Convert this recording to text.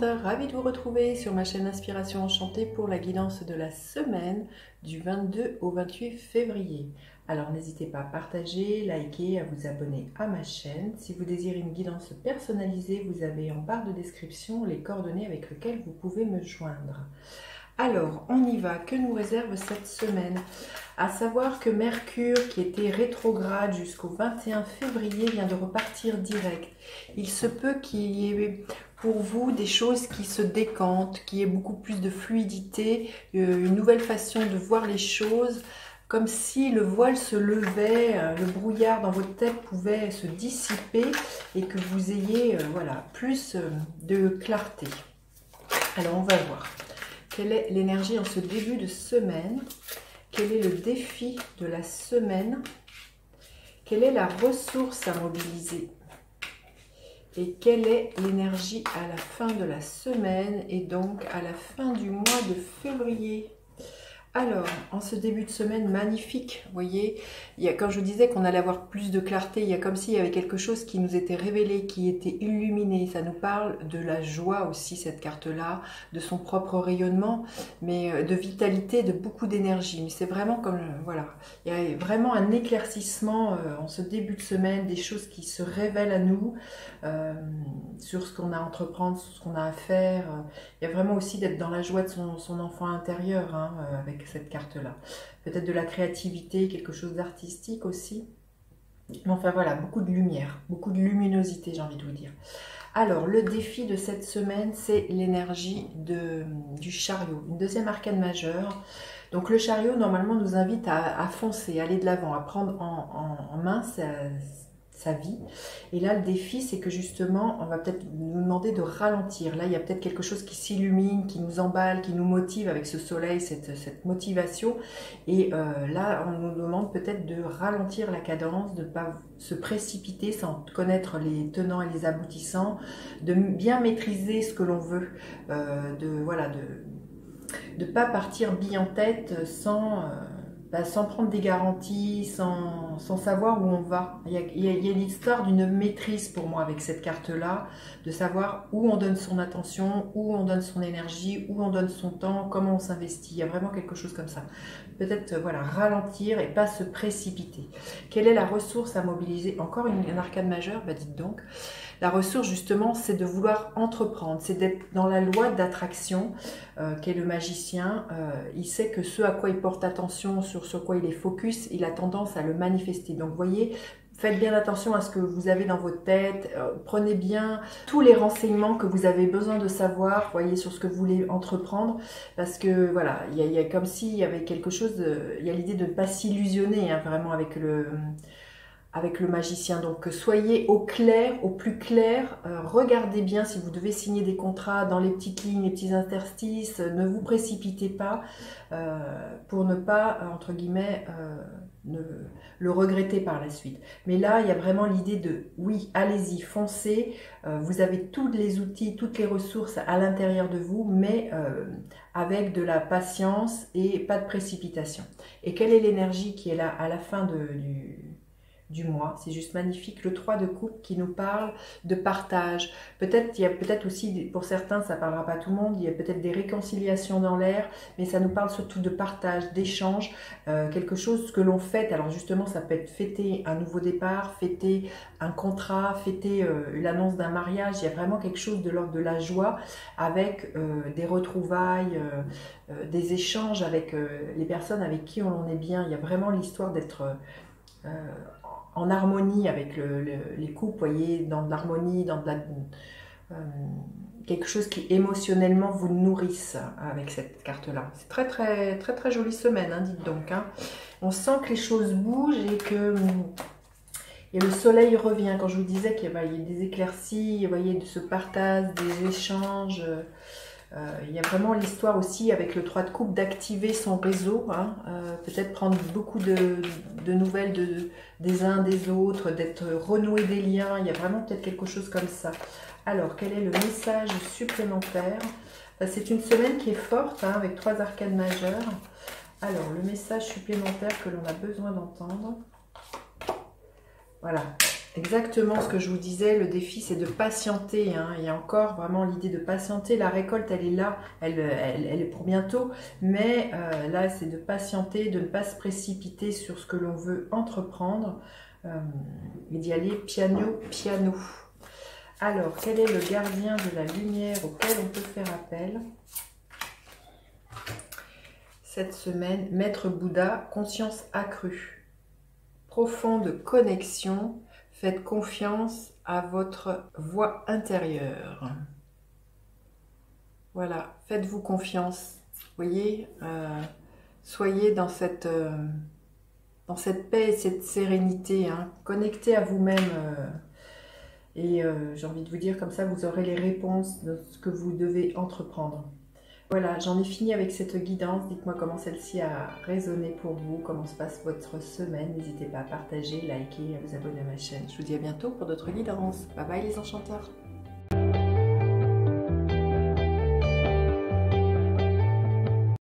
Enchanteurs, ravie de vous retrouver sur ma chaîne Inspiration Enchantée pour la guidance de la semaine du 22 au 28 février. Alors n'hésitez pas à partager, liker, à vous abonner à ma chaîne. Si vous désirez une guidance personnalisée, vous avez en barre de description les coordonnées avec lesquelles vous pouvez me joindre. Alors, on y va. Que nous réserve cette semaine? À savoir que Mercure, qui était rétrograde jusqu'au 21 février, vient de repartir direct. Il se peut qu'il y ait pour vous des choses qui se décantent, qu'il y ait beaucoup plus de fluidité, une nouvelle façon de voir les choses, comme si le voile se levait, le brouillard dans votre tête pouvait se dissiper et que vous ayez voilà, plus de clarté. Alors, on va voir. Quelle est l'énergie en ce début de semaine? Quel est le défi de la semaine? Quelle est la ressource à mobiliser? Et quelle est l'énergie à la fin de la semaine et donc à la fin du mois de février? Alors, en ce début de semaine magnifique, vous voyez, quand je vous disais qu'on allait avoir plus de clarté, il y a comme s'il y avait quelque chose qui nous était révélé, qui était illuminé. Ça nous parle de la joie aussi, cette carte-là, de son propre rayonnement, mais de vitalité, de beaucoup d'énergie. Mais c'est vraiment comme, voilà, il y a vraiment un éclaircissement en ce début de semaine, des choses qui se révèlent à nous, sur ce qu'on a à entreprendre, sur ce qu'on a à faire. Il y a vraiment aussi d'être dans la joie de son enfant intérieur, hein, avec cette carte-là. Peut-être de la créativité, quelque chose d'artistique aussi. Mais enfin voilà, beaucoup de lumière, beaucoup de luminosité, j'ai envie de vous dire. Alors, le défi de cette semaine, c'est l'énergie du chariot, une deuxième arcane majeure. Donc le chariot, normalement, nous invite à foncer, à aller de l'avant, à prendre en main sa vie. Et là, le défi, c'est que justement, on va peut-être nous demander de ralentir. Là, il y a peut-être quelque chose qui s'illumine, qui nous emballe, qui nous motive avec ce soleil, cette motivation. Et là, on nous demande peut-être de ralentir la cadence, de ne pas se précipiter sans connaître les tenants et les aboutissants, de bien maîtriser ce que l'on veut, de ne pas partir bille en tête sans prendre des garanties, sans savoir où on va. Il y a l'histoire d'une maîtrise pour moi avec cette carte-là, de savoir où on donne son attention, où on donne son énergie, où on donne son temps, comment on s'investit. Il y a vraiment quelque chose comme ça. Peut-être voilà, ralentir et pas se précipiter. Quelle est la ressource à mobiliser? Encore une arcane majeure, bah dites donc. La ressource, justement, c'est de vouloir entreprendre, c'est d'être dans la loi d'attraction, qu'est le magicien. Il sait que ce à quoi il porte attention, sur quoi il est focus, il a tendance à le manifester. Donc, vous voyez, faites bien attention à ce que vous avez dans votre tête, prenez bien tous les renseignements que vous avez besoin de savoir, voyez, sur ce que vous voulez entreprendre, parce que, voilà, il y a comme s'il y avait quelque chose, il y a l'idée de ne pas s'illusionner, hein, vraiment, avec le magicien. Donc soyez au clair, au plus clair, regardez bien si vous devez signer des contrats dans les petites lignes, les petits interstices, ne vous précipitez pas pour ne pas, entre guillemets, le regretter par la suite. Mais là, il y a vraiment l'idée de, oui, allez-y, foncez, vous avez tous les outils, toutes les ressources à l'intérieur de vous, mais avec de la patience et pas de précipitation. Et quelle est l'énergie qui est là à la fin du mois? C'est juste magnifique, le 3 de coupe qui nous parle de partage. Peut-être, il y a peut-être aussi, pour certains, ça ne parlera pas à tout le monde, il y a peut-être des réconciliations dans l'air, mais ça nous parle surtout de partage, d'échange, quelque chose que l'on fête. Alors justement, ça peut être fêter un nouveau départ, fêter un contrat, fêter l'annonce d'un mariage. Il y a vraiment quelque chose de l'ordre de la joie avec des retrouvailles, des échanges avec les personnes avec qui on en est bien. Il y a vraiment l'histoire d'être en harmonie avec les couples, voyez, dans de l'harmonie, dans de quelque chose qui émotionnellement vous nourrisse avec cette carte-là. C'est très très très très jolie semaine, hein, dites donc. Hein. On sent que les choses bougent et que le soleil revient. Quand je vous disais qu'il y a des éclaircies, vous voyez, de ce partage, des échanges. Il y a vraiment l'histoire aussi avec le 3 de coupe d'activer son réseau, hein, peut-être prendre beaucoup de nouvelles des uns des autres, d'être renouer des liens, il y a vraiment peut-être quelque chose comme ça. Alors, quel est le message supplémentaire? C'est une semaine qui est forte, hein, avec 3 arcanes majeures. Alors, le message supplémentaire que l'on a besoin d'entendre. Voilà, Exactement ce que je vous disais, le défi c'est de patienter, hein. Il y a encore vraiment l'idée de patienter, la récolte elle est là, elle est pour bientôt, mais là c'est de patienter, de ne pas se précipiter sur ce que l'on veut entreprendre et d'y aller piano piano. Alors, quel est le gardien de la lumière auquel on peut faire appel cette semaine? Maître Bouddha, conscience accrue, profonde connexion. Faites confiance à votre voix intérieure. Voilà, faites-vous confiance. Vous voyez, soyez dans cette paix et cette sérénité. Hein. Connectez à vous-même. Et j'ai envie de vous dire, comme ça, vous aurez les réponses de ce que vous devez entreprendre. Voilà, j'en ai fini avec cette guidance. Dites-moi comment celle-ci a résonné pour vous, comment se passe votre semaine. N'hésitez pas à partager, liker et à vous abonner à ma chaîne. Je vous dis à bientôt pour d'autres guidances. Bye bye les enchanteurs.